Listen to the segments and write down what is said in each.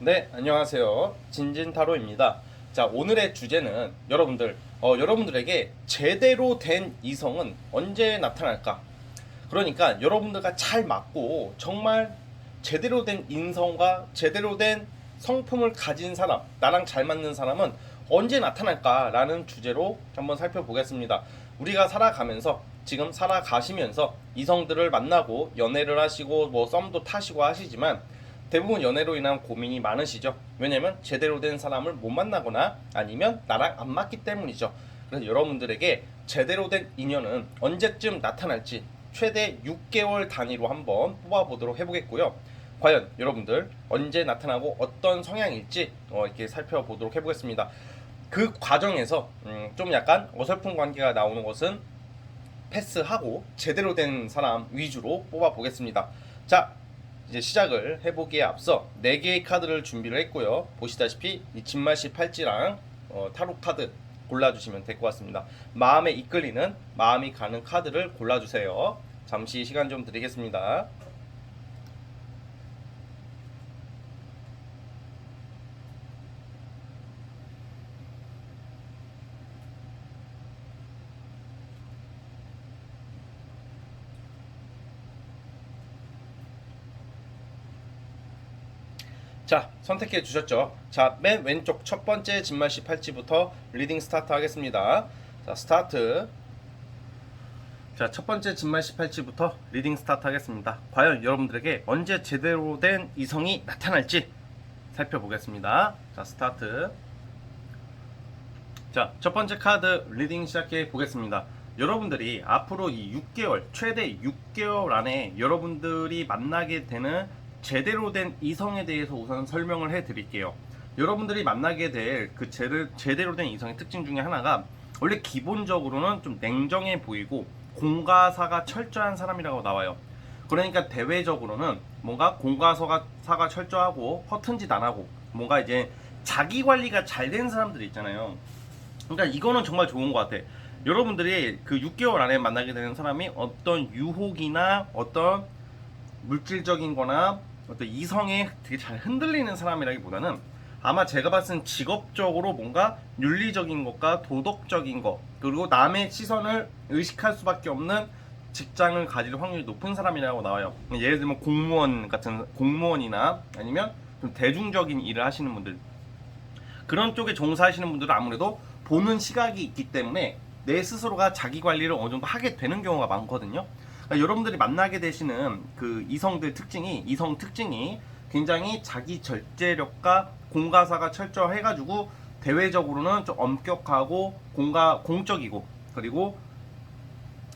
네, 안녕하세요. 진진타로입니다. 자, 오늘의 주제는 여러분들에게 제대로 된 이성은 언제 나타날까? 그러니까 여러분들과 잘 맞고 정말 제대로 된 인성과 제대로 된 성품을 가진 사람, 나랑 잘 맞는 사람은 언제 나타날까라는 주제로 한번 살펴보겠습니다. 우리가 살아가면서 지금 살아가시면서 이성들을 만나고 연애를 하시고 뭐 썸도 타시고 하시지만 대부분 연애로 인한 고민이 많으시죠. 왜냐면 제대로 된 사람을 못 만나거나 아니면 나랑 안 맞기 때문이죠. 그래서 여러분들에게 제대로 된 인연은 언제쯤 나타날지 최대 6개월 단위로 한번 뽑아보도록 해보겠고요. 과연 여러분들 언제 나타나고 어떤 성향일지 이렇게 살펴보도록 해보겠습니다. 그 과정에서 좀 약간 어설픈 관계가 나오는 것은 패스하고 제대로 된 사람 위주로 뽑아보겠습니다. 자, 이제 시작을 해보기에 앞서 4개의 카드를 준비를 했고요. 보시다시피 이 진말씨 팔찌랑 타로 카드 골라주시면 될 것 같습니다. 마음에 이끌리는, 마음이 가는 카드를 골라주세요. 잠시 시간 좀 드리겠습니다. 자, 선택해 주셨죠? 자, 맨 왼쪽 첫 번째 진말씨 팔찌부터 리딩 스타트 하겠습니다. 자, 스타트. 자, 첫 번째 진말씨 팔찌부터 리딩 스타트 하겠습니다. 과연 여러분들에게 언제 제대로 된 이성이 나타날지 살펴보겠습니다. 자, 스타트. 자, 첫 번째 카드 리딩 시작해 보겠습니다. 여러분들이 앞으로 이 6개월, 최대 6개월 안에 여러분들이 만나게 되는 제대로 된 이성에 대해서 우선 설명을 해 드릴게요. 여러분들이 만나게 될 그 제대로 된 이성의 특징 중에 하나가 원래 기본적으로는 좀 냉정해 보이고 공과사가 철저한 사람이라고 나와요. 그러니까 대외적으로는 뭔가 공과사가 철저하고 허튼 짓 안 하고 뭔가 이제 자기 관리가 잘 된 사람들이 있잖아요. 그러니까 이거는 정말 좋은 것 같아. 여러분들이 그 6개월 안에 만나게 되는 사람이 어떤 유혹이나 어떤 물질적인 거나 어떤 이성에 되게 잘 흔들리는 사람이라기보다는 아마 제가 봤을 땐 직업적으로 뭔가 윤리적인 것과 도덕적인 것 그리고 남의 시선을 의식할 수밖에 없는 직장을 가질 확률이 높은 사람이라고 나와요. 예를 들면 공무원이나 아니면 좀 대중적인 일을 하시는 분들, 그런 쪽에 종사하시는 분들은 아무래도 보는 시각이 있기 때문에 내 스스로가 자기 관리를 어느 정도 하게 되는 경우가 많거든요. 그러니까 여러분들이 만나게 되시는 그 이성 특징이 굉장히 자기 절제력과 공과사가 철저해가지고 대외적으로는 좀 엄격하고 공적이고 그리고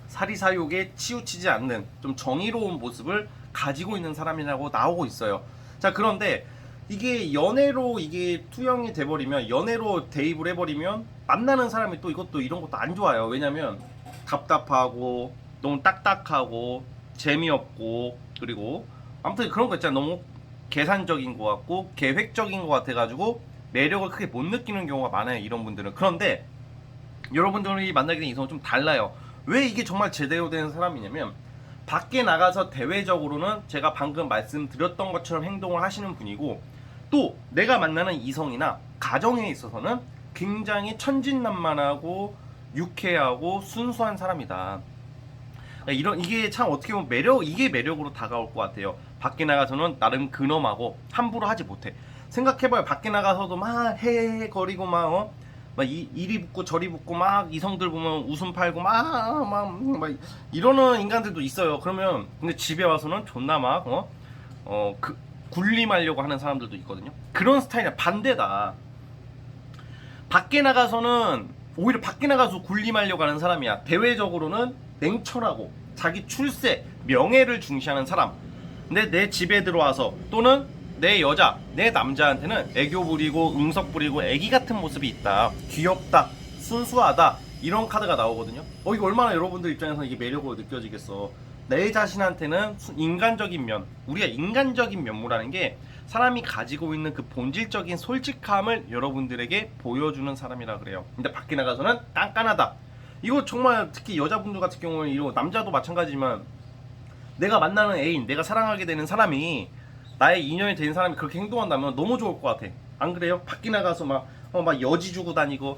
사리사욕에 치우치지 않는 좀 정의로운 모습을 가지고 있는 사람이라고 나오고 있어요. 자, 그런데 이게 연애로 이게 투영이 돼버리면, 연애로 대입을 해버리면 만나는 사람이 또 이것도 이런 것도 안 좋아요. 왜냐면 답답하고 너무 딱딱하고 재미없고 그리고 아무튼 그런 거 있잖아. 너무 계산적인 것 같고 계획적인 것 같아가지고 매력을 크게 못 느끼는 경우가 많아요, 이런 분들은. 그런데 여러분들이 만나게 된 이성은 좀 달라요. 왜 이게 정말 제대로 된 사람이냐면 밖에 나가서 대외적으로는 제가 방금 말씀드렸던 것처럼 행동을 하시는 분이고 또 내가 만나는 이성이나 가정에 있어서는 굉장히 천진난만하고 유쾌하고 순수한 사람이다. 이게 참 어떻게 보면 이게 매력으로 다가올 것 같아요. 밖에 나가서는 나름 근엄하고 함부로 하지 못해. 생각해봐요. 밖에 나가서도 막 헤헤헤 거리고 막 이리 붙고 저리 붙고 막 이성들 보면 웃음 팔고 막 이러는 인간들도 있어요. 그러면 근데 집에 와서는 존나 군림하려고 하는 사람들도 있거든요. 그런 스타일이랑 반대다. 오히려 밖에 나가서 군림하려고 하는 사람이야. 대외적으로는 냉철하고 자기 출세, 명예를 중시하는 사람. 근데 내 집에 들어와서 또는 내 여자, 내 남자한테는 애교 부리고 응석 부리고 애기 같은 모습이 있다. 귀엽다, 순수하다, 이런 카드가 나오거든요. 이거 얼마나 여러분들 입장에서 이게 매력으로 느껴지겠어. 내 자신한테는 인간적인 면, 우리가 인간적인 면모라는 게 사람이 가지고 있는 그 본질적인 솔직함을 여러분들에게 보여주는 사람이라 그래요. 근데 밖에 나가서는 깐깐하다. 이거 정말 특히 여자분들 같은 경우는, 이거 남자도 마찬가지지만 내가 만나는 애인, 내가 사랑하게 되는 사람이 나의 인연이 된 사람이 그렇게 행동한다면 너무 좋을 것 같아. 안 그래요? 밖에 나가서 막 여지 주고 다니고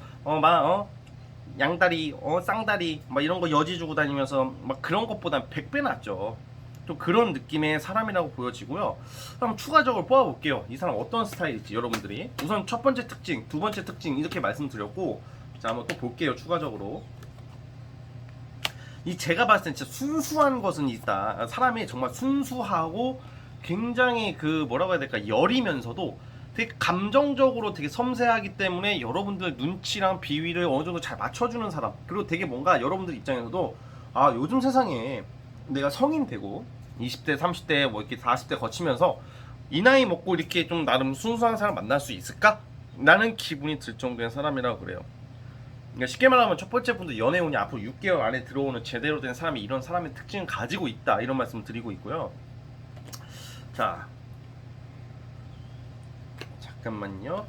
양다리 쌍다리 막 이런 거 여지 주고 다니면서 막 그런 것보단 100배 낫죠. 좀 그런 느낌의 사람이라고 보여지고요. 그럼 추가적으로 뽑아볼게요. 이 사람 어떤 스타일일지 여러분들이. 우선 첫 번째 특징, 두 번째 특징 이렇게 말씀드렸고, 자 한번 또 볼게요. 추가적으로 이 제가 봤을 땐 진짜 순수한 것은 있다. 사람이 정말 순수하고 굉장히 그 뭐라고 해야 될까, 여리면서도 되게 감정적으로 되게 섬세하기 때문에 여러분들 눈치랑 비위를 어느 정도 잘 맞춰주는 사람. 그리고 되게 뭔가 여러분들 입장에서도 아 요즘 세상에 내가 성인 되고 20대 30대 뭐 이렇게 40대 거치면서 이 나이 먹고 이렇게 좀 나름 순수한 사람 만날 수 있을까? 라는 기분이 들 정도의 사람이라고 그래요. 그러니까 쉽게 말하면 첫 번째 분도 연애운이 앞으로 6개월 안에 들어오는 제대로 된 사람이 이런 사람의 특징을 가지고 있다, 이런 말씀을 드리고 있고요. 자 잠깐만요.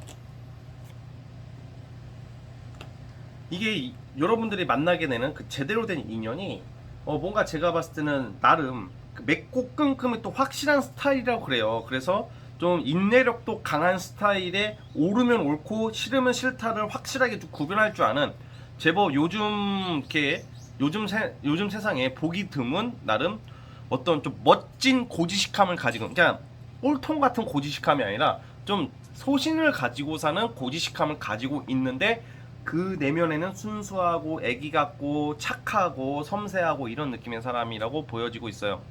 이게 여러분들이 만나게 되는 그 제대로 된 인연이 뭔가 제가 봤을 때는 나름 그 맺고 끈끈이 또 확실한 스타일이라고 그래요. 그래서 좀 인내력도 강한 스타일에 오르면 옳고 싫으면 싫다를 확실하게 좀 구별할 줄 아는, 제법 요즘 이렇게 요즘 세상에 보기 드문 나름 어떤 좀 멋진 고지식함을 가지고, 그냥 꼴통 같은 고지식함이 아니라 좀 소신을 가지고 사는 고지식함을 가지고 있는데 그 내면에는 순수하고 애기 같고 착하고 섬세하고 이런 느낌의 사람이라고 보여지고 있어요.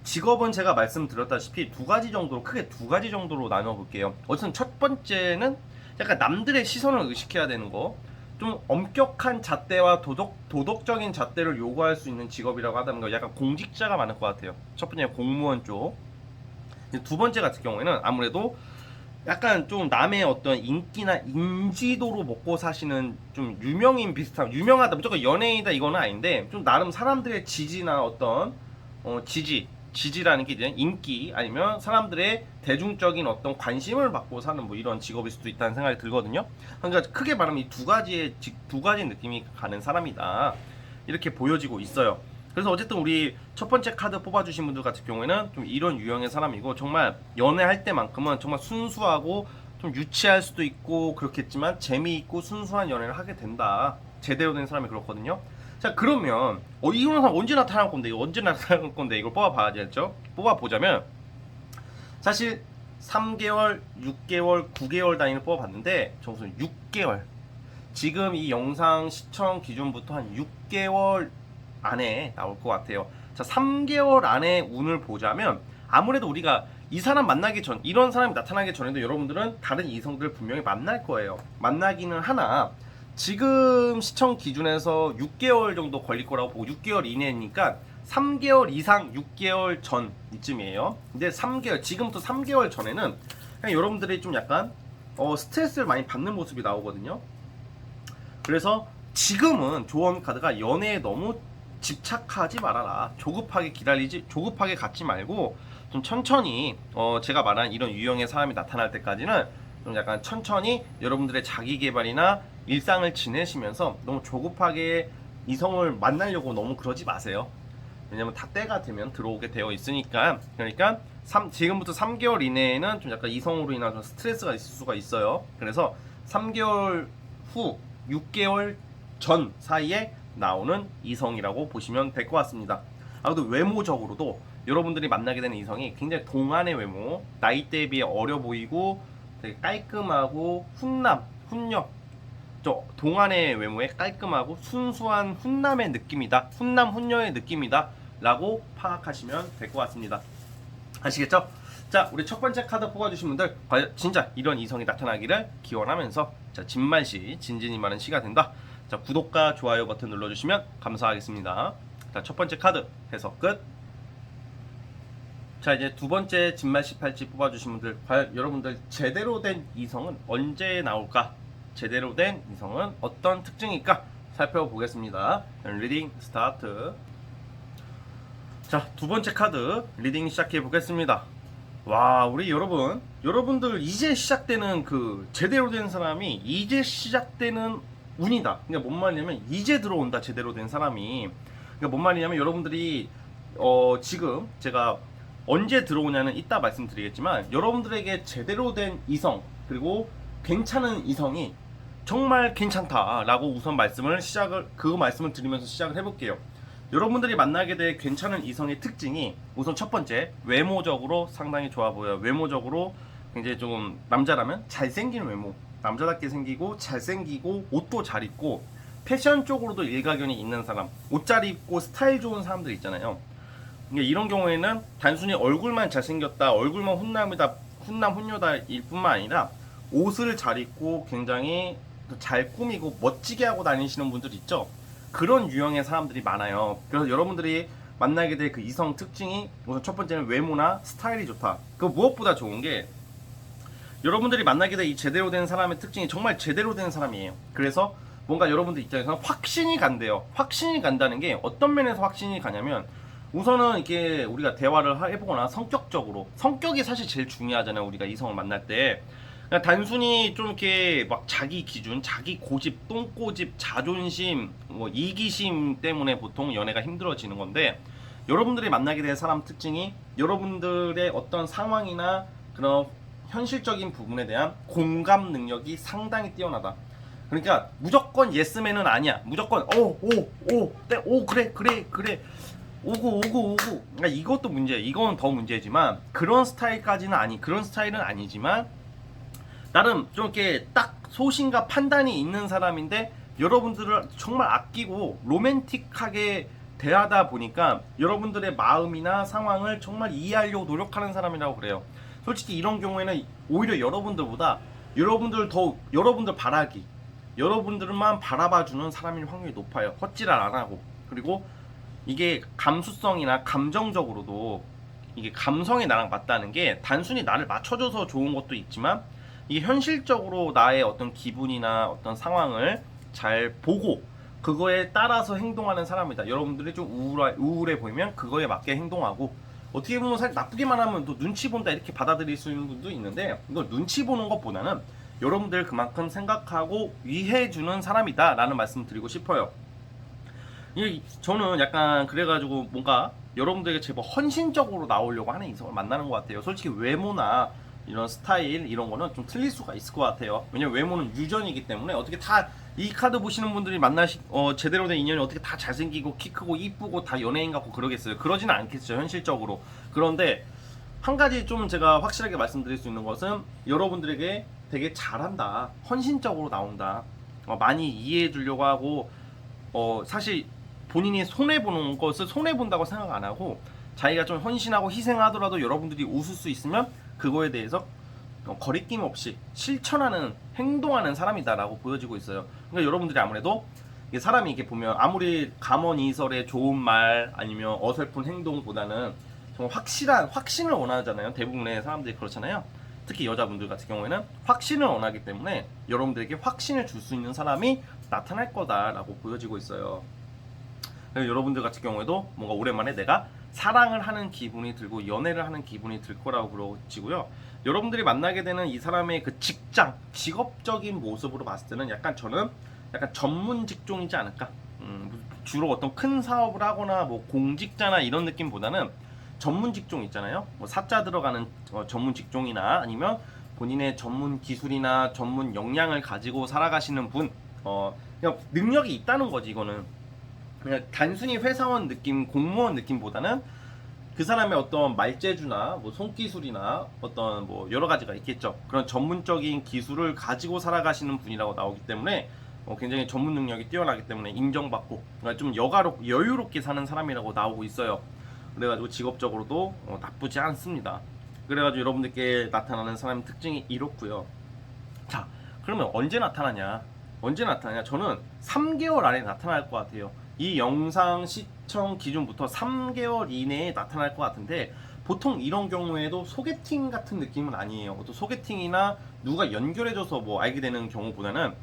직업은 제가 말씀드렸다시피 크게 두 가지 정도로 나눠볼게요. 어쨌든 첫 번째는 약간 남들의 시선을 의식해야 되는 거, 좀 엄격한 잣대와 도덕적인 잣대를 요구할 수 있는 직업이라고 하다는 거, 약간 공직자가 많을 것 같아요. 첫 번째 공무원 쪽. 두 번째 같은 경우에는 아무래도 약간 좀 남의 어떤 인기나 인지도로 먹고 사시는 좀 유명인 비슷한, 유명하다 무조건 연예인이다 이거는 아닌데 좀 나름 사람들의 지지나 어떤 지지라는 게 이제 인기 아니면 사람들의 대중적인 어떤 관심을 받고 사는 뭐 이런 직업일 수도 있다는 생각이 들거든요. 그러니까 크게 말하면 이 두 가지 느낌이 가는 사람이다, 이렇게 보여지고 있어요. 그래서 어쨌든 우리 첫 번째 카드 뽑아주신 분들 같은 경우에는 좀 이런 유형의 사람이고, 정말 연애할 때만큼은 정말 순수하고 좀 유치할 수도 있고 그렇겠지만 재미있고 순수한 연애를 하게 된다. 제대로 된 사람이 그렇거든요. 자 그러면 이런 사람 언제 나타날 건데, 이걸 뽑아봐야겠죠. 뽑아보자면 사실 3개월, 6개월, 9개월 단위를 뽑아봤는데 저는 6개월, 지금 이 영상 시청 기준부터 한 6개월 안에 나올 것 같아요. 자 3개월 안에 운을 보자면 아무래도 우리가 이 사람 만나기 전, 이런 사람이 나타나기 전에도 여러분들은 다른 이성들을 분명히 만날 거예요. 만나기는 하나 지금 시청 기준에서 6개월 정도 걸릴 거라고 보고, 6개월 이내니까 3개월 이상 6개월 전 이쯤이에요. 근데 3개월, 지금부터 3개월 전에는 그냥 여러분들이 좀 약간 스트레스를 많이 받는 모습이 나오거든요. 그래서 지금은 조언 카드가 연애에 너무 집착하지 말아라. 조급하게 갖지 말고 좀 천천히 제가 말한 이런 유형의 사람이 나타날 때까지는 좀 약간 천천히 여러분들의 자기 개발이나 일상을 지내시면서 너무 조급하게 이성을 만나려고 너무 그러지 마세요. 왜냐면 다 때가 되면 들어오게 되어 있으니까. 그러니까 지금부터 3개월 이내에는 좀 약간 이성으로 인한 좀 스트레스가 있을 수가 있어요. 그래서 3개월 후 6개월 전 사이에 나오는 이성이라고 보시면 될 것 같습니다. 그래도 외모적으로도 여러분들이 만나게 되는 이성이 굉장히 동안의 외모, 나이대에 비해 어려 보이고 되게 깔끔하고 훈남, 동안의 외모에 깔끔하고 순수한 훈남의 느낌이다, 훈남 훈녀의 느낌이다 라고 파악하시면 될 것 같습니다. 아시겠죠? 자 우리 첫 번째 카드 뽑아주신 분들 과연 진짜 이런 이성이 나타나기를 기원하면서, 자 진말시 진진이 많은 시가 된다. 자 구독과 좋아요 버튼 눌러주시면 감사하겠습니다. 자 첫 번째 카드 해석 끝. 자 이제 두 번째 진말시 팔찌 뽑아주신 분들, 과연 여러분들 제대로 된 이성은 언제 나올까? 제대로 된 이성은 어떤 특징일까? 살펴보겠습니다. 리딩 스타트. 자 두 번째 카드 리딩 시작해 보겠습니다. 와 우리 여러분들 이제 시작되는 그 제대로 된 사람이 이제 시작되는 운이다. 그러니까 뭔 말이냐면 이제 들어온다, 제대로 된 사람이. 그러니까 뭔 말이냐면 여러분들이 지금 제가 언제 들어오냐는 이따 말씀드리겠지만, 여러분들에게 제대로 된 이성 그리고 괜찮은 이성이 정말 괜찮다라고 우선 그 말씀을 드리면서 시작을 해볼게요. 여러분들이 만나게 될 괜찮은 이성의 특징이, 우선 첫 번째, 외모적으로 상당히 좋아 보여요. 외모적으로 굉장히 좀, 남자라면 잘생긴 외모, 남자답게 생기고 잘생기고 옷도 잘 입고 패션 쪽으로도 일가견이 있는 사람, 옷 잘 입고 스타일 좋은 사람들 있잖아요. 이런 경우에는 단순히 얼굴만 잘생겼다, 얼굴만 훈남 훈녀다일 뿐만 아니라 옷을 잘 입고 굉장히 잘 꾸미고 멋지게 하고 다니시는 분들 있죠. 그런 유형의 사람들이 많아요. 그래서 여러분들이 만나게 될 그 이성 특징이, 우선 첫 번째는 외모나 스타일이 좋다. 그 무엇보다 좋은 게, 여러분들이 만나게 될 이 제대로 된 사람의 특징이 정말 제대로 된 사람이에요. 그래서 뭔가 여러분들 입장에서는 확신이 간대요. 확신이 간다는 게 어떤 면에서 확신이 가냐면, 우선은 이렇게 우리가 대화를 해보거나 성격이 사실 제일 중요하잖아요. 우리가 이성을 만날 때 그냥 단순히 좀 이렇게 막 자기 기준, 자기 고집, 똥꼬집, 자존심, 뭐 이기심 때문에 보통 연애가 힘들어지는 건데, 여러분들이 만나게 될 사람 특징이 여러분들의 어떤 상황이나 그런 현실적인 부분에 대한 공감 능력이 상당히 뛰어나다. 그러니까 무조건 예스맨은 아니야. 무조건 그래 오고. 그러니까 이것도 문제, 이건 더 문제지만, 그런 스타일은 아니지만 나름 좀 이렇게 딱 소신과 판단이 있는 사람인데, 여러분들을 정말 아끼고 로맨틱하게 대하다 보니까 여러분들의 마음이나 상황을 정말 이해하려고 노력하는 사람이라고 그래요. 솔직히 이런 경우에는 오히려 여러분들만 바라봐주는 사람일 확률이 높아요. 헛질을 안 하고. 그리고 이게 감수성이나 감정적으로도, 이게 감성이 나랑 맞다는 게 단순히 나를 맞춰줘서 좋은 것도 있지만, 이게 현실적으로 나의 어떤 기분이나 어떤 상황을 잘 보고 그거에 따라서 행동하는 사람이다. 여러분들이 좀 우울해 보이면 그거에 맞게 행동하고, 어떻게 보면 사실 나쁘게만 하면 또 눈치 본다 이렇게 받아들일 수 있는 분도 있는데, 이걸 눈치 보는 것보다는 여러분들 그만큼 생각하고 위해주는 사람이다 라는 말씀 드리고 싶어요. 저는 약간 그래가지고 뭔가 여러분들에게 제발 헌신적으로 나오려고 하는 이성을 만나는 것 같아요. 솔직히 외모나 이런 스타일 이런 거는 좀 틀릴 수가 있을 것 같아요. 왜냐면 외모는 유전이기 때문에, 어떻게 다 이 카드 보시는 분들이 제대로 된 인연이 어떻게 다 잘생기고 키 크고 이쁘고 다 연예인 같고 그러겠어요. 그러지는 않겠죠, 현실적으로. 그런데 한 가지 좀 제가 확실하게 말씀드릴 수 있는 것은, 여러분들에게 되게 잘한다, 헌신적으로 나온다, 많이 이해해 주려고 하고, 사실 본인이 손해보는 것을 손해본다고 생각 안 하고, 자기가 좀 헌신하고 희생하더라도 여러분들이 웃을 수 있으면 그거에 대해서 거리낌 없이 실천하는, 행동하는 사람이다라고 보여지고 있어요. 그러니까 여러분들이 아무래도 사람이 이렇게 보면, 아무리 감언이설의 좋은 말 아니면 어설픈 행동보다는 정말 확신을 원하잖아요. 대부분의 사람들이 그렇잖아요. 특히 여자분들 같은 경우에는 확신을 원하기 때문에 여러분들에게 확신을 줄 수 있는 사람이 나타날 거다라고 보여지고 있어요. 여러분들 같은 경우에도 뭔가 오랜만에 내가 사랑을 하는 기분이 들고 연애를 하는 기분이 들 거라고 그러지고요. 여러분들이 만나게 되는 이 사람의 그 직업적인 모습으로 봤을 때는 저는 약간 전문 직종이지 않을까. 주로 어떤 큰 사업을 하거나 뭐 공직자나 이런 느낌보다는 전문 직종 있잖아요. 뭐 사자 들어가는 전문 직종이나, 아니면 본인의 전문 기술이나 전문 역량을 가지고 살아가시는 분, 그냥 능력이 있다는 거지. 이거는 그냥 단순히 회사원 느낌, 공무원 느낌보다는 그 사람의 어떤 말재주나 뭐 손기술이나 어떤 뭐 여러 가지가 있겠죠. 그런 전문적인 기술을 가지고 살아가시는 분이라고 나오기 때문에 굉장히 전문 능력이 뛰어나기 때문에 인정받고, 그러니까 좀 여유롭게 사는 사람이라고 나오고 있어요. 그래가지고 직업적으로도 나쁘지 않습니다. 그래가지고 여러분들께 나타나는 사람의 특징이 이렇고요. 자, 그러면 언제 나타나냐? 저는 3개월 안에 나타날 것 같아요. 이 영상 시청 기준부터 3개월 이내에 나타날 것 같은데, 보통 이런 경우에도 소개팅 같은 느낌은 아니에요. 또 소개팅이나 누가 연결해줘서 뭐 알게 되는 경우보다는,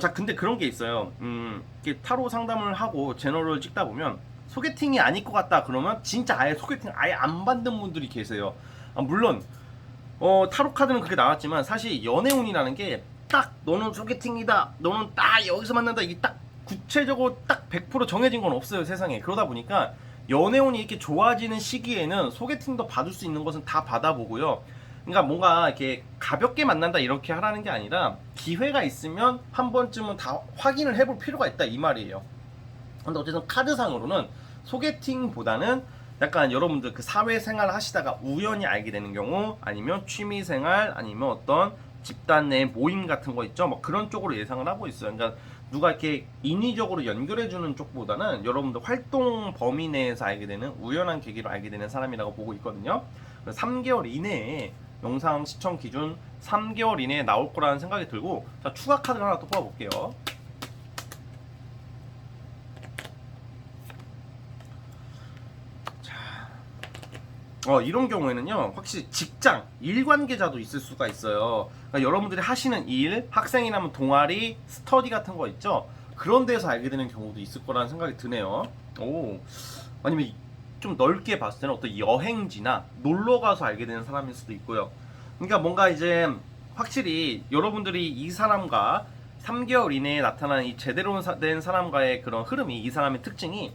자, 근데 그런 게 있어요. 이렇게 타로 상담을 하고 제너럴 찍다 보면 소개팅이 아닐 것 같다 그러면 진짜 아예 소개팅 아예 안 받는 분들이 계세요. 물론 타로 카드는 그렇게 나왔지만, 사실 연애운이라는 게 딱 너는 소개팅이다, 너는 딱 여기서 만난다, 이게 딱 구체적으로 딱 100% 정해진 건 없어요, 세상에. 그러다 보니까 연애운이 이렇게 좋아지는 시기에는 소개팅도 받을 수 있는 것은 다 받아보고요. 그러니까 뭔가 이렇게 가볍게 만난다 이렇게 하라는 게 아니라 기회가 있으면 한 번쯤은 다 확인을 해볼 필요가 있다 이 말이에요. 근데 어쨌든 카드상으로는 소개팅보다는 약간 여러분들 그 사회생활 하시다가 우연히 알게 되는 경우, 아니면 취미생활, 아니면 어떤 집단 내 모임 같은 거 있죠, 뭐 그런 쪽으로 예상을 하고 있어요. 그러니까 누가 이렇게 인위적으로 연결해주는 쪽보다는 여러분들 활동 범위 내에서 알게 되는 우연한 계기로 알게 되는 사람이라고 보고 있거든요. 3개월 이내에, 영상 시청 기준 3개월 이내에 나올 거라는 생각이 들고, 자, 추가 카드를 하나 또 뽑아볼게요. 이런 경우에는요, 확실히 직장, 일 관계자도 있을 수가 있어요. 그러니까 여러분들이 하시는 일, 학생이라면 동아리, 스터디 같은 거 있죠? 그런 데서 알게 되는 경우도 있을 거라는 생각이 드네요. 아니면 좀 넓게 봤을 때는 어떤 여행지나 놀러 가서 알게 되는 사람일 수도 있고요. 그러니까 뭔가 이제 확실히 여러분들이 이 사람과 3개월 이내에 나타나는 이 제대로 된 사람과의 그런 흐름이, 이 사람의 특징이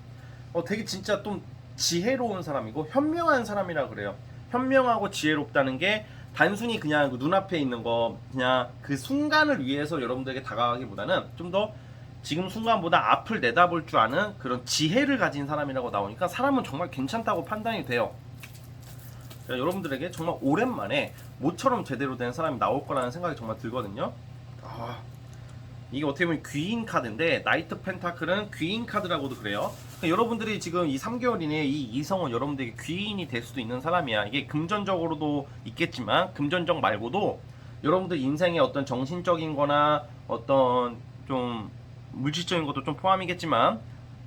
되게 진짜 좀 지혜로운 사람이고 현명한 사람이라 그래요. 현명하고 지혜롭다는 게 단순히 그냥 그 눈앞에 있는 거, 그냥 그 순간을 위해서 여러분들에게 다가가기보다는 좀 더 지금 순간보다 앞을 내다볼 줄 아는 그런 지혜를 가진 사람이라고 나오니까 사람은 정말 괜찮다고 판단이 돼요. 여러분들에게 정말 오랜만에 모처럼 제대로 된 사람이 나올 거라는 생각이 정말 들거든요. 이게 어떻게 보면 귀인 카드인데, 나이트 펜타클은 귀인 카드라고도 그래요. 그러니까 여러분들이 지금 이 3개월 이내에 이 이성은 여러분들에게 귀인이 될 수도 있는 사람이야. 이게 금전적으로도 있겠지만 금전적 말고도 여러분들 인생의 어떤 정신적인 거나 어떤 좀 물질적인 것도 좀 포함이겠지만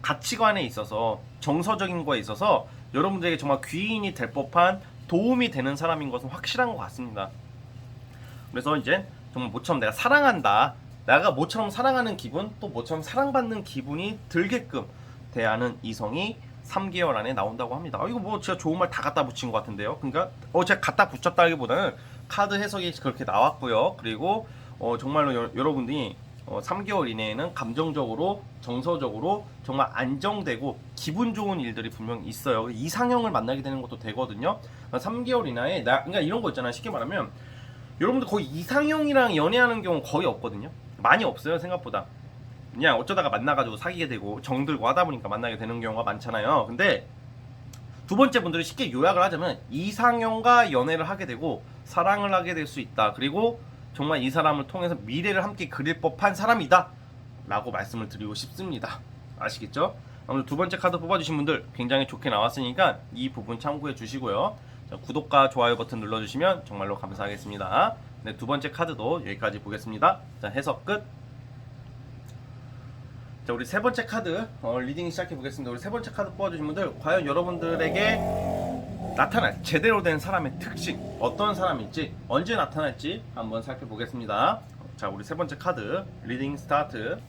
가치관에 있어서, 정서적인 거에 있어서 여러분들에게 정말 귀인이 될 법한 도움이 되는 사람인 것은 확실한 것 같습니다. 그래서 이제 정말 모처럼 내가 사랑한다, 내가 모처럼 사랑하는 기분, 또 모처럼 사랑받는 기분이 들게끔 대하는 이성이 3개월 안에 나온다고 합니다. 이거 뭐 제가 좋은 말 다 갖다 붙인 것 같은데요. 그러니까 제가 갖다 붙였다기보다는 카드 해석이 그렇게 나왔고요. 그리고 정말로 여러분들이 3개월 이내에는 감정적으로, 정서적으로 정말 안정되고 기분 좋은 일들이 분명 있어요. 이상형을 만나게 되는 것도 되거든요. 3개월 이내에 그러니까 이런 거 있잖아요. 쉽게 말하면 여러분들 거의 이상형이랑 연애하는 경우 거의 없거든요. 많이 없어요, 생각보다. 그냥 어쩌다가 만나가지고 사귀게 되고 정들고 하다 보니까 만나게 되는 경우가 많잖아요. 근데 두 번째 분들이 쉽게 요약을 하자면 이상형과 연애를 하게 되고 사랑을 하게 될 수 있다. 그리고 정말 이 사람을 통해서 미래를 함께 그릴 법한 사람이다 라고 말씀을 드리고 싶습니다. 아시겠죠? 아무튼 두 번째 카드 뽑아주신 분들 굉장히 좋게 나왔으니까 이 부분 참고해 주시고요. 자, 구독과 좋아요 버튼 눌러주시면 정말로 감사하겠습니다. 네, 두 번째 카드도 여기까지 보겠습니다. 자, 해석 끝. 자, 우리 세 번째 카드 리딩 시작해 보겠습니다. 우리 세 번째 카드 뽑아주신 분들, 과연 여러분들에게 나타날 제대로 된 사람의 특징, 어떤 사람일지, 언제 나타날지 한번 살펴보겠습니다. 자, 우리 세 번째 카드 리딩 스타트.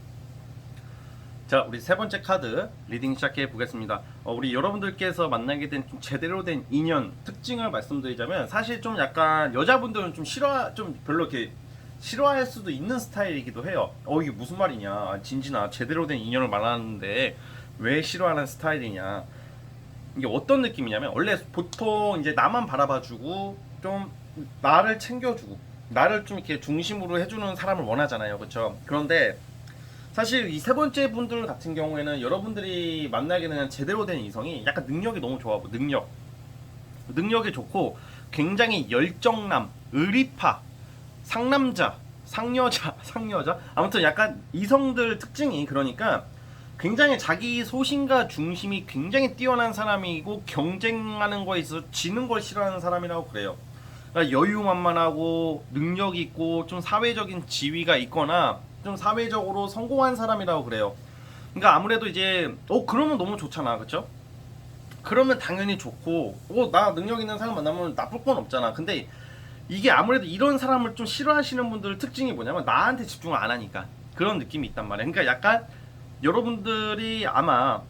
자, 우리 세 번째 카드 리딩 시작해 보겠습니다. 우리 여러분들께서 만나게 된 좀 제대로 된 인연 특징을 말씀드리자면, 사실 좀 약간 여자분들은 좀 별로 이렇게 싫어할 수도 있는 스타일이기도 해요. 이게 무슨 말이냐, 진진아, 제대로 된 인연을 말하는데 왜 싫어하는 스타일이냐. 이게 어떤 느낌이냐면, 원래 보통 이제 나만 바라봐주고 좀 나를 챙겨주고 나를 좀 이렇게 중심으로 해주는 사람을 원하잖아요, 그렇죠? 그런데 사실 이 세 번째 분들 같은 경우에는 여러분들이 만나게 되는 제대로 된 이성이 약간 능력이 너무 좋아하고, 능력이 좋고 굉장히 열정남, 의리파, 상남자, 상여자, 아무튼 약간 이성들 특징이, 그러니까 굉장히 자기 소신과 중심이 굉장히 뛰어난 사람이고, 경쟁하는 거에 있어서 지는 걸 싫어하는 사람이라고 그래요. 그러니까 여유만만하고 능력 있고 좀 사회적인 지위가 있거나 좀 사회적으로 성공한 사람이라고 그래요. 그러니까 아무래도 이제 그러면 너무 좋잖아, 그렇죠? 그러면 당연히 좋고, 나 능력 있는 사람 만나면 나쁠 건 없잖아. 근데 이게 아무래도 이런 사람을 좀 싫어하시는 분들 특징이 뭐냐면, 나한테 집중을 안 하니까 그런 느낌이 있단 말이야. 그러니까 약간 여러분들이 아마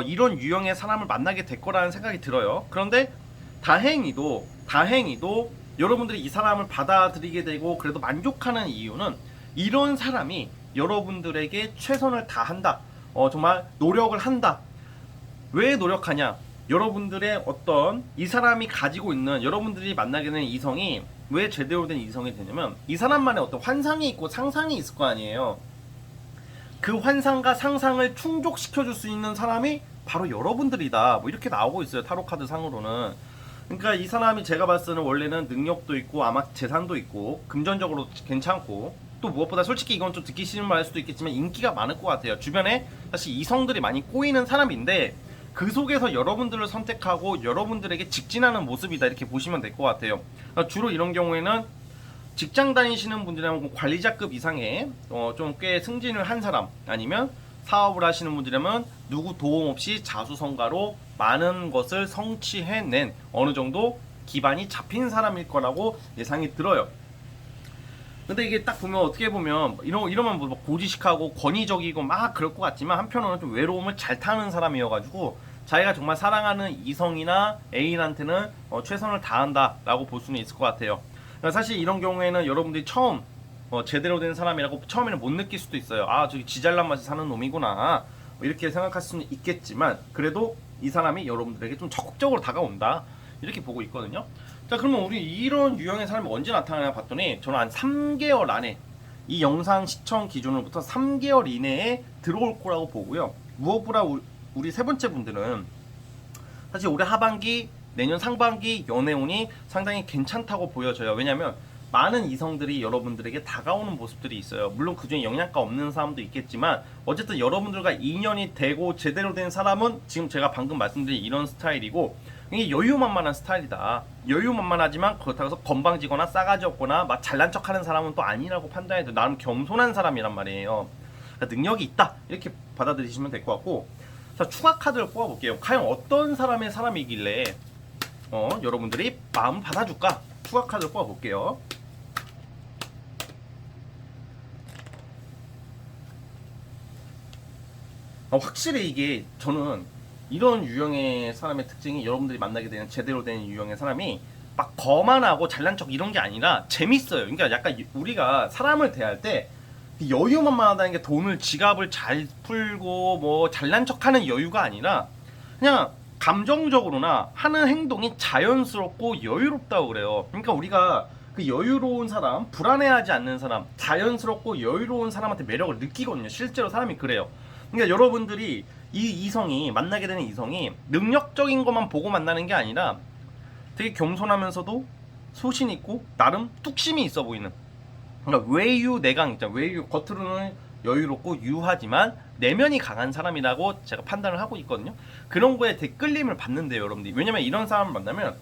이런 유형의 사람을 만나게 될 거라는 생각이 들어요. 그런데 다행히도 여러분들이 이 사람을 받아들이게 되고 그래도 만족하는 이유는, 이런 사람이 여러분들에게 최선을 다한다, 정말 노력을 한다, 왜 노력하냐? 여러분들의 어떤 이 사람이 가지고 있는 여러분들이 만나게 되는 이성이 왜 제대로 된 이성이 되냐면 이 사람만의 어떤 환상이 있고 상상이 있을 거 아니에요. 그 환상과 상상을 충족시켜줄 수 있는 사람이 바로 여러분들이다. 뭐 이렇게 나오고 있어요. 타로 카드 상으로는. 그러니까 이 사람이 제가 봤을 때는 원래는 능력도 있고 아마 재산도 있고 금전적으로 괜찮고 또 무엇보다 솔직히 이건 좀 듣기 싫은 말일 수도 있겠지만 인기가 많을 것 같아요. 주변에 사실 이성들이 많이 꼬이는 사람인데 그 속에서 여러분들을 선택하고 여러분들에게 직진하는 모습이다 이렇게 보시면 될 것 같아요. 그러니까 주로 이런 경우에는 직장 다니시는 분들이라면 관리자급 이상의 좀 꽤 승진을 한 사람 아니면 사업을 하시는 분들이라면 누구 도움 없이 자수성가로 많은 것을 성취해낸 어느 정도 기반이 잡힌 사람일 거라고 예상이 들어요. 근데 이게 딱 보면 어떻게 보면 이러면 뭐 고지식하고 권위적이고 막 그럴 것 같지만 한편으로는 좀 외로움을 잘 타는 사람이어가지고 자기가 정말 사랑하는 이성이나 애인한테는 최선을 다한다라고 볼 수는 있을 것 같아요. 사실 이런 경우에는 여러분들이 처음 제대로 된 사람이라고 처음에는 못 느낄 수도 있어요. 아, 저기 지잘난 맛에 사는 놈이구나 이렇게 생각할 수는 있겠지만 그래도 이 사람이 여러분들에게 좀 적극적으로 다가온다 이렇게 보고 있거든요. 자, 그러면 우리 이런 유형의 사람이 언제 나타나냐 봤더니 저는 한 3개월 안에 이 영상 시청 기준으로부터 3개월 이내에 들어올 거라고 보고요. 무엇보다 우리 세 번째 분들은 사실 올해 하반기 내년 상반기 연애운이 상당히 괜찮다고 보여져요. 왜냐면 많은 이성들이 여러분들에게 다가오는 모습들이 있어요. 물론 그중에 영양가 없는 사람도 있겠지만 어쨌든 여러분들과 인연이 되고 제대로 된 사람은 지금 제가 방금 말씀드린 이런 스타일이고 이게 여유만만한 스타일이다. 여유만만하지만 그렇다고 해서 건방지거나 싸가지 없거나 막 잘난 척하는 사람은 또 아니라고 판단해도 나름 겸손한 사람이란 말이에요. 그러니까 능력이 있다 이렇게 받아들이시면 될 것 같고 자 추가 카드를 뽑아볼게요. 과연 어떤 사람의 사람이길래 여러분들이 마음 받아줄까? 추가 카드를 뽑아볼게요. 확실히 이게 저는 이런 유형의 사람의 특징이 여러분들이 만나게 되는 제대로 된 유형의 사람이 막 거만하고 잘난 척 이런 게 아니라 재밌어요. 그러니까 약간 우리가 사람을 대할 때 여유만만하다는 게 돈을 지갑을 잘 풀고 뭐 잘난 척하는 여유가 아니라 그냥 감정적으로나 하는 행동이 자연스럽고 여유롭다고 그래요. 그러니까 우리가 그 여유로운 사람, 불안해하지 않는 사람, 자연스럽고 여유로운 사람한테 매력을 느끼거든요. 실제로 사람이 그래요. 그러니까 여러분들이 이 이성이 만나게 되는 이성이 능력적인 것만 보고 만나는 게 아니라 되게 겸손하면서도 소신 있고 나름 뚝심이 있어 보이는 그러니까 외유 내강 있잖아요. 외유 겉으로는 여유롭고 유하지만 내면이 강한 사람이라고 제가 판단을 하고 있거든요. 그런 거에 되게 끌림을 받는데요, 여러분들이. 왜냐면 이런 사람을 만나면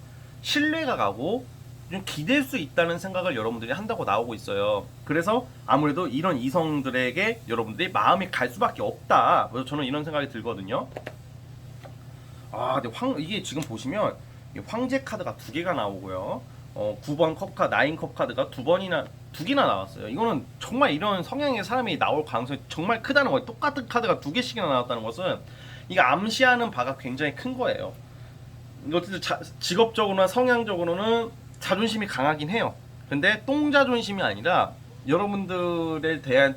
신뢰가 가고 좀 기댈 수 있다는 생각을 여러분들이 한다고 나오고 있어요. 그래서 아무래도 이런 이성들에게 여러분들이 마음이 갈 수밖에 없다. 그래서 저는 이런 생각이 들거든요. 아, 근데 이게 지금 보시면 황제 카드가 2개가 나오고요. 9번 컵카, 9컵 카드가 2개나 나왔어요. 이거는 정말 이런 성향의 사람이 나올 가능성이 정말 크다는 거예요. 똑같은 카드가 2개씩이나 나왔다는 것은 이게 암시하는 바가 굉장히 큰 거예요. 어쨌든 직업적으로나 성향적으로는 자존심이 강하긴 해요. 근데 똥자존심이 아니라 여러분들을 대할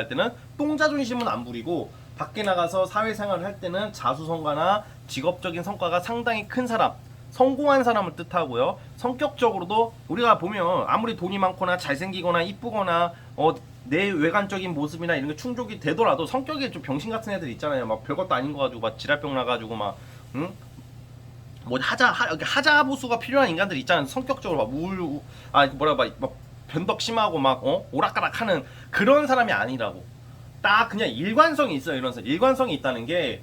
때는 똥자존심은 안 부리고 밖에 나가서 사회생활을 할 때는 자수성가나 직업적인 성과가 상당히 큰 사람, 성공한 사람을 뜻하고요. 성격적으로도 우리가 보면 아무리 돈이 많거나 잘생기거나 이쁘거나 내 외관적인 모습이나 이런 게 충족이 되더라도 성격이 좀 병신 같은 애들 있잖아요. 막 별것도 아닌 거 가지고 막 지랄병 나가지고 막 응? 뭐 하자보수가 필요한 인간들 있잖아요. 성격적으로 막 변덕 심하고 막 오락가락하는 그런 사람이 아니라고. 딱 그냥 일관성이 있어요. 이런 사람. 일관성이 있다는 게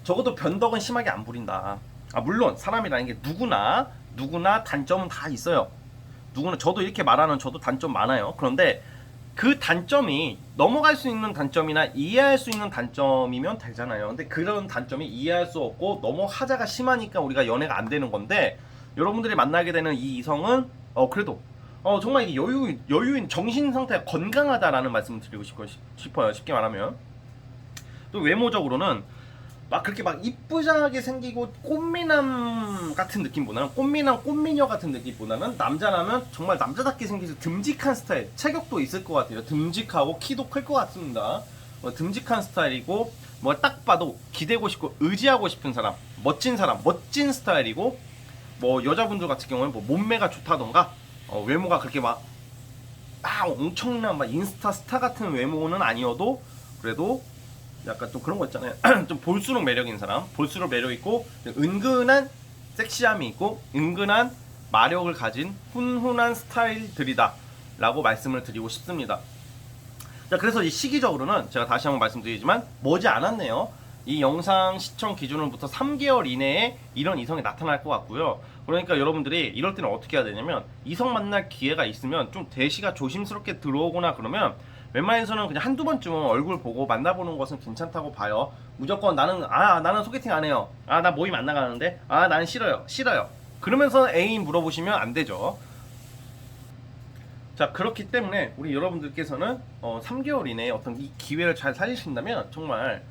적어도 변덕은 심하게 안 부린다. 물론 사람이라는 게 누구나 단점은 다 있어요. 저도 이렇게 말하는 저도 단점 많아요. 그런데 그 단점이 넘어갈 수 있는 단점이나 이해할 수 있는 단점이면 되잖아요. 근데 그런 단점이 이해할 수 없고 너무 하자가 심하니까 우리가 연애가 안 되는 건데 여러분들이 만나게 되는 이 이성은 그래도 정말 이게 여유인 정신 상태가 건강하다라는 말씀을 드리고 싶어요. 쉽게 말하면 또 외모적으로는 막 그렇게 막 이쁘장하게 생기고 꽃미남 같은 느낌보다는 꽃미녀 같은 느낌보다는 남자라면 정말 남자답게 생겨서 듬직한 스타일, 체격도 있을 것 같아요. 듬직하고 키도 클 것 같습니다. 듬직한 스타일이고 뭐 딱 봐도 기대고 싶고 의지하고 싶은 사람, 멋진 스타일이고 뭐 여자분들 같은 경우는 뭐 몸매가 좋다던가 외모가 그렇게 막 엄청난 막 인스타 스타 같은 외모는 아니어도 그래도 약간 좀 그런 거 있잖아요. 좀 볼수록 매력인 사람, 볼수록 매력 있고 은근한 섹시함이 있고 은근한 마력을 가진 훈훈한 스타일들이다 라고 말씀을 드리고 싶습니다. 자, 그래서 이 시기적으로는 제가 다시 한번 말씀드리지만 머지 않았네요. 이 영상 시청 기준으로부터 3개월 이내에 이런 이성이 나타날 것 같고요. 그러니까 여러분들이 이럴 때는 어떻게 해야 되냐면 이성 만날 기회가 있으면 좀 대시가 조심스럽게 들어오거나 그러면 웬만해서는 그냥 한두 번쯤은 얼굴 보고 만나보는 것은 괜찮다고 봐요. 무조건 나는 소개팅 안 해요. 나 모임 안 나가는데. 나는 싫어요. 그러면서 애인 물어보시면 안 되죠. 자, 그렇기 때문에 우리 여러분들께서는 3개월 이내에 어떤 이 기회를 잘 살리신다면 정말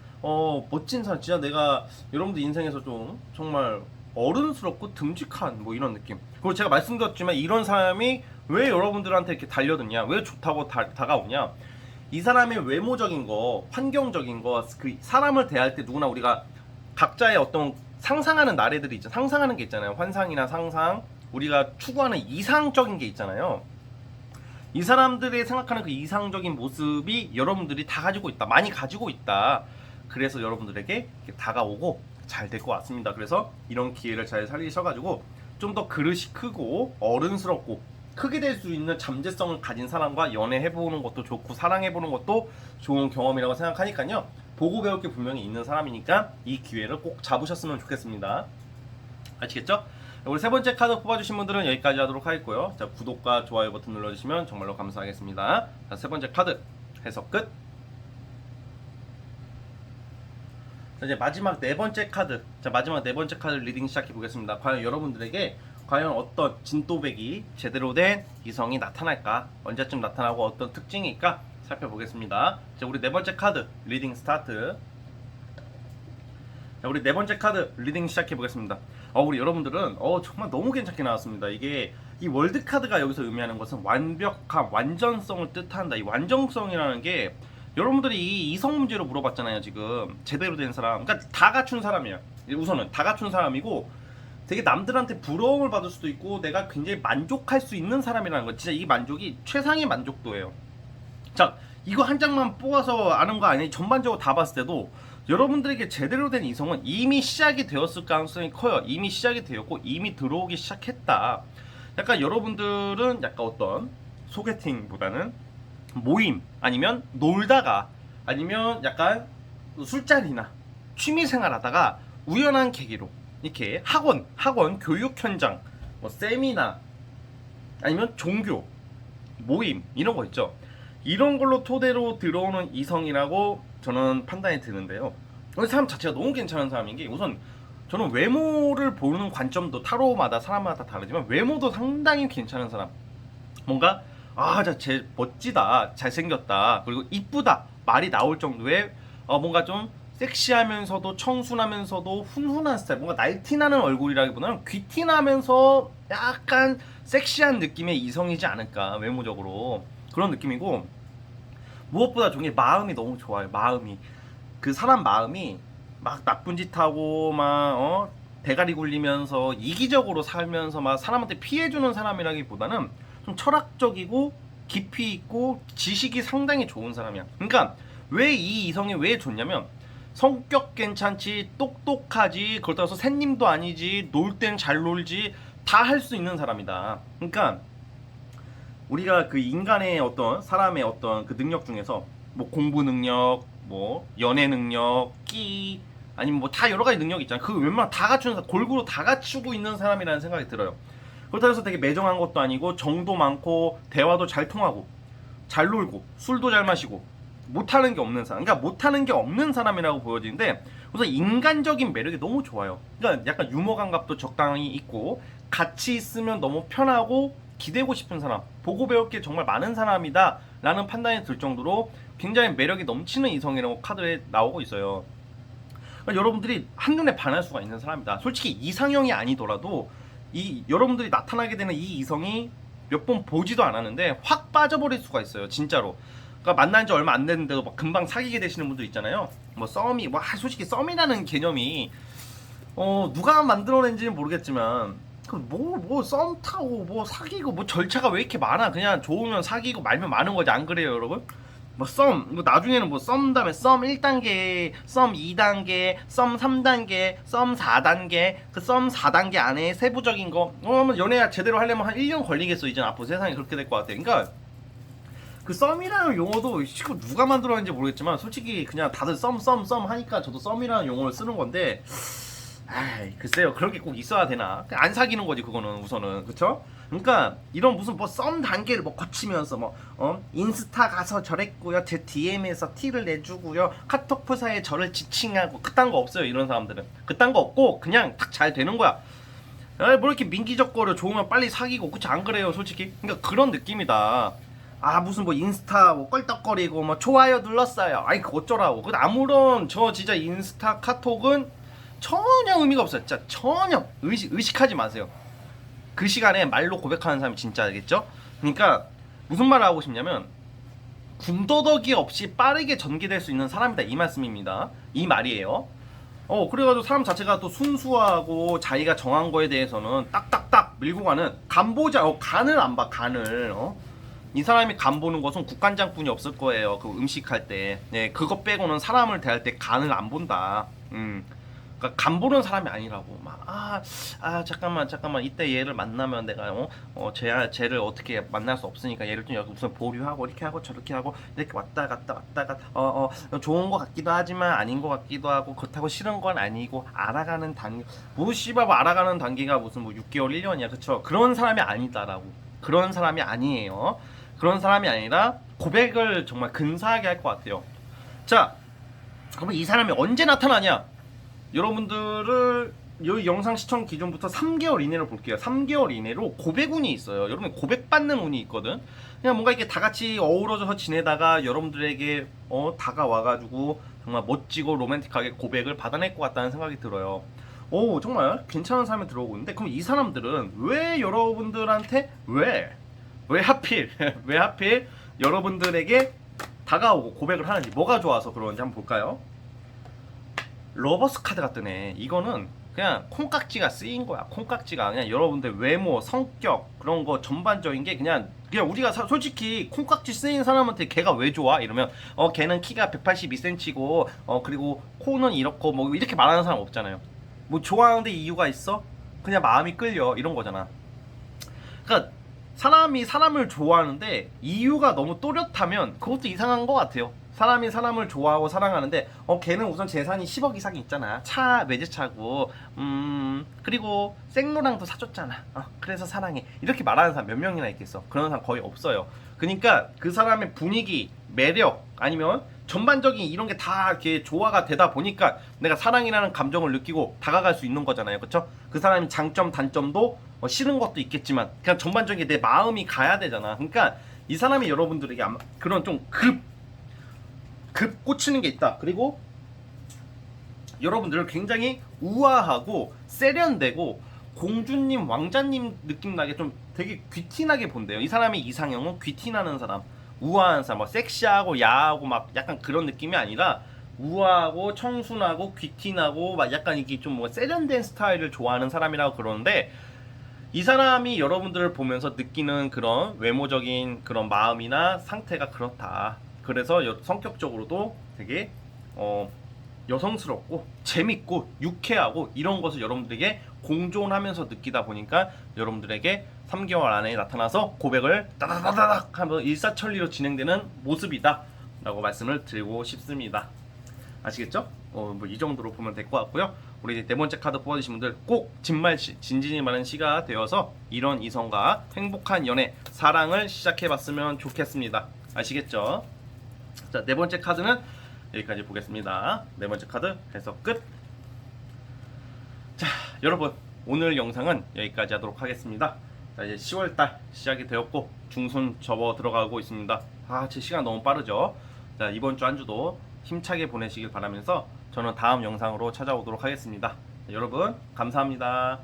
멋진 사람, 진짜 내가 여러분들 인생에서 좀 정말 어른스럽고 듬직한 뭐 이런 느낌. 그리고 제가 말씀드렸지만 이런 사람이 왜 여러분들한테 이렇게 달려드냐, 왜 좋다고 다가오냐. 이 사람의 외모적인 거, 환경적인 거, 그 사람을 대할 때 누구나 우리가 각자의 어떤 상상하는 나래들이 있잖아요. 상상하는 게 있잖아요. 환상이나 상상, 우리가 추구하는 이상적인 게 있잖아요. 이 사람들이 생각하는 그 이상적인 모습이 여러분들이 다 가지고 있다, 많이 가지고 있다. 그래서 여러분들에게 다가오고 잘 될 것 같습니다. 그래서 이런 기회를 잘 살리셔가지고 좀 더 그릇이 크고 어른스럽고 크게 될 수 있는 잠재성을 가진 사람과 연애해보는 것도 좋고 사랑해보는 것도 좋은 경험이라고 생각하니까요. 보고 배울 게 분명히 있는 사람이니까 이 기회를 꼭 잡으셨으면 좋겠습니다. 아시겠죠? 우리 세 번째 카드 뽑아주신 분들은 여기까지 하도록 하겠고요. 자, 구독과 좋아요 버튼 눌러주시면 정말로 감사하겠습니다. 자, 세 번째 카드 해석 끝. 자, 이제 마지막 네 번째 카드. 자, 마지막 네 번째 카드 리딩 시작해 보겠습니다. 과연 여러분들에게 과연 어떤 진또배기 제대로 된 이성이 나타날까? 언제쯤 나타나고 어떤 특징일까? 살펴보겠습니다. 자, 우리 네 번째 카드 리딩 스타트. 자, 우리 네 번째 카드 리딩 시작해 보겠습니다. 우리 여러분들은 정말 너무 괜찮게 나왔습니다. 이게 이 월드 카드가 여기서 의미하는 것은 완벽함, 완전성을 뜻한다. 이 완전성이라는 게 여러분들이 이 이성 문제로 물어봤잖아요. 지금 제대로 된 사람, 그러니까 다 갖춘 사람이에요. 우선은 다 갖춘 사람이고 되게 남들한테 부러움을 받을 수도 있고 내가 굉장히 만족할 수 있는 사람이라는 거. 진짜 이 만족이 최상의 만족도예요. 자, 이거 한 장만 뽑아서 아는 거 아니에요. 전반적으로 다 봤을 때도 여러분들에게 제대로 된 이성은 이미 시작이 되었을 가능성이 커요. 이미 시작이 되었고 이미 들어오기 시작했다. 약간 여러분들은 약간 어떤 소개팅보다는 모임 아니면 놀다가 아니면 약간 술자리나 취미생활 하다가 우연한 계기로 이렇게 학원 교육 현장 뭐 세미나 아니면 종교 모임 이런 거 있죠. 이런 걸로 토대로 들어오는 이성이라고 저는 판단이 드는데요. 이 사람 자체가 너무 괜찮은 사람인 게 우선 저는 외모를 보는 관점도 타로마다 사람마다 다르지만 외모도 상당히 괜찮은 사람. 뭔가 쟤 멋지다, 잘생겼다, 그리고 이쁘다 말이 나올 정도의 뭔가 좀 섹시하면서도 청순하면서도 훈훈한 스타일, 뭔가 날티나는 얼굴이라기보다는 귀티나면서 약간 섹시한 느낌의 이성이지 않을까, 외모적으로 그런 느낌이고, 무엇보다 중에 마음이 너무 좋아요. 마음이, 그 사람 마음이 막 나쁜 짓 하고 막 대가리 굴리면서 이기적으로 살면서 막 사람한테 피해주는 사람이라기보다는 좀 철학적이고 깊이 있고 지식이 상당히 좋은 사람이야. 그러니까 왜 이 이성이 왜 좋냐면 성격 괜찮지, 똑똑하지, 그렇다고 해서 샌님도 아니지, 놀 땐 잘 놀지, 다 할 수 있는 사람이다. 그러니까 우리가 그 인간의 어떤 사람의 어떤 그 능력 중에서 뭐 공부 능력, 뭐 연애 능력, 끼, 아니면 뭐 다 여러 가지 능력이 있잖아요. 그 웬만한 다 갖춘 골고루 다 갖추고 있는 사람이라는 생각이 들어요. 그렇다고 해서 되게 매정한 것도 아니고 정도 많고 대화도 잘 통하고 잘 놀고 술도 잘 마시고 못하는 게 없는 사람, 그러니까 못하는 게 없는 사람이라고 보여지는데 우선 인간적인 매력이 너무 좋아요. 그러니까 약간 유머 감각도 적당히 있고 같이 있으면 너무 편하고 기대고 싶은 사람, 보고 배울 게 정말 많은 사람이다 라는 판단이 들 정도로 굉장히 매력이 넘치는 이성이라고 카드에 나오고 있어요. 그러니까 여러분들이 한눈에 반할 수가 있는 사람이다. 솔직히 이상형이 아니더라도 여러분들이 나타나게 되는 이 이성이 몇 번 보지도 않았는데 확 빠져버릴 수가 있어요. 진짜로. 그러니까 만난 지 얼마 안 됐는데도 막 금방 사귀게 되시는 분들 있잖아요. 뭐 썸이 뭐 솔직히 썸이라는 개념이 누가 만들어낸지는 모르겠지만 뭐 썸 타고 뭐 사귀고 뭐 절차가 왜 이렇게 많아? 그냥 좋으면 사귀고 말면 많은 거지, 안 그래요, 여러분? 뭐 나중에는 뭐 썸 다음에 썸 1단계, 썸 2단계, 썸 3단계, 썸 4단계, 그 썸 4단계 안에 세부적인 거 연애 제대로 하려면 한 1년 걸리겠어. 이제 앞으로 세상이 그렇게 될 것 같아. 그러니까 그 썸이라는 용어도 누가 만들었는지 모르겠지만 솔직히 그냥 다들 썸 하니까 저도 썸이라는 용어를 쓰는 건데, 아이 글쎄요, 그런 게 꼭 있어야 되나? 안 사귀는 거지 그거는 우선은, 그쵸? 그러니까 이런 무슨 뭐 썸 단계를 뭐 거치면서 인스타 가서 저랬고요, 제 DM에서 티를 내주고요, 카톡 프사에 저를 지칭하고 그딴 거 없어요. 이런 사람들은 그딴 거 없고 그냥 딱 잘 되는 거야. 뭐 이렇게 민기적거려, 좋으면 빨리 사귀고, 그치? 안 그래요 솔직히? 그러니까 그런 느낌이다. 무슨 뭐 인스타 뭐 껄떡거리고 뭐 좋아요 눌렀어요, 아이 그 어쩌라고. 그 아무런 저 진짜 인스타 카톡은 전혀 의미가 없어요. 진짜 전혀 의식하지 마세요. 그 시간에 말로 고백하는 사람이 진짜 알겠죠? 그러니까 무슨 말을 하고 싶냐면, 군더더기 없이 빠르게 전개될 수 있는 사람이다, 이 말씀입니다. 이 말이에요. 그래가지고 사람 자체가 또 순수하고 자기가 정한 거에 대해서는 딱딱딱 밀고 가는, 간을 안 봐, 간을. 이 사람이 간 보는 것은 국간장뿐이 없을 거예요. 그 음식할 때. 네, 그거 빼고는 사람을 대할 때 간을 안 본다. 그러니까 간 보는 사람이 아니라고. 잠깐만 이때 얘를 만나면 내가 쟤를 어떻게 만날 수 없으니까 얘를 좀 여기 우선 보류하고 이렇게 하고 저렇게 하고 이렇게 왔다 갔다 좋은 거 같기도 하지만 아닌 거 같기도 하고, 그렇다고 싫은 건 아니고, 알아가는 단계, 뭐 씨발 알아가는 단계가 무슨 뭐 6개월 1년이야, 그쵸? 그런 사람이 아니다라고. 그런 사람이 아니에요. 그런 사람이 아니라 고백을 정말 근사하게 할 것 같아요. 자, 그러면 이 사람이 언제 나타나냐? 여러분들을 이 영상 시청 기준부터 3개월 이내로 볼게요. 3개월 이내로 고백운이 있어요. 여러분 고백받는 운이 있거든. 그냥 뭔가 이렇게 다 같이 어우러져서 지내다가 여러분들에게 다가와가지고 정말 멋지고 로맨틱하게 고백을 받아낼 것 같다는 생각이 들어요. 정말 괜찮은 사람이 들어오고 있는데, 그럼 이 사람들은 왜 여러분들한테 왜 하필 왜 하필 여러분들에게 다가오고 고백을 하는지, 뭐가 좋아서 그런지 한번 볼까요? 러버스 카드가 뜨네. 이거는 그냥 콩깍지가 쓰인 거야. 콩깍지가 그냥 여러분들 외모, 성격, 그런 거 전반적인 게 그냥 우리가 솔직히 콩깍지 쓰인 사람한테 걔가 왜 좋아? 이러면 걔는 키가 182cm고 그리고 코는 이렇고 뭐 이렇게 말하는 사람 없잖아요. 뭐 좋아하는데 이유가 있어? 그냥 마음이 끌려, 이런 거잖아. 그러니까 사람이 사람을 좋아하는데 이유가 너무 또렷하면 그것도 이상한 것 같아요. 사람이 사람을 좋아하고 사랑하는데 걔는 우선 재산이 10억 이상이 있잖아, 차 외제차고, 그리고 생로랑도 사줬잖아, 그래서 사랑해, 이렇게 말하는 사람 몇 명이나 있겠어? 그런 사람 거의 없어요. 그러니까 그 사람의 분위기, 매력, 아니면 전반적인 이런 게 다 이렇게 조화가 되다 보니까 내가 사랑이라는 감정을 느끼고 다가갈 수 있는 거잖아요, 그쵸? 그 사람이 장점 단점도 싫은 것도 있겠지만 그냥 전반적인 내 마음이 가야 되잖아. 그러니까 이 사람이 여러분들에게 아마 그런 좀 급 꽂히는 게 있다. 그리고 여러분들을 굉장히 우아하고 세련되고 공주님, 왕자님 느낌 나게 좀 되게 귀티나게 본대요. 이 사람의 이상형은 귀티나는 사람, 우아한 사람, 막 섹시하고 야하고 막 약간 그런 느낌이 아니라 우아하고 청순하고 귀티나고 막 약간 이게 좀 뭐 세련된 스타일을 좋아하는 사람이라고 그러는데, 이 사람이 여러분들을 보면서 느끼는 그런 외모적인 그런 마음이나 상태가 그렇다. 그래서 성격적으로도 되게 여성스럽고 재밌고 유쾌하고 이런 것을 여러분들에게 공존하면서 느끼다 보니까 여러분들에게 3개월 안에 나타나서 고백을 따다다닥 하면서 일사천리로 진행되는 모습이다 라고 말씀을 드리고 싶습니다. 아시겠죠? 뭐 이 정도로 보면 될 것 같고요. 우리 네 번째 카드 뽑아주신 분들 꼭 진진이 많은 시가 되어서 이런 이성과 행복한 연애, 사랑을 시작해봤으면 좋겠습니다. 아시겠죠? 자, 네 번째 카드는 여기까지 보겠습니다. 네 번째 카드 해석 끝. 자, 여러분 오늘 영상은 여기까지 하도록 하겠습니다. 자, 이제 10월달 시작이 되었고 중순 접어 들어가고 있습니다. 제 시간 너무 빠르죠? 자, 이번 주 한 주도 힘차게 보내시길 바라면서 저는 다음 영상으로 찾아오도록 하겠습니다. 여러분 감사합니다.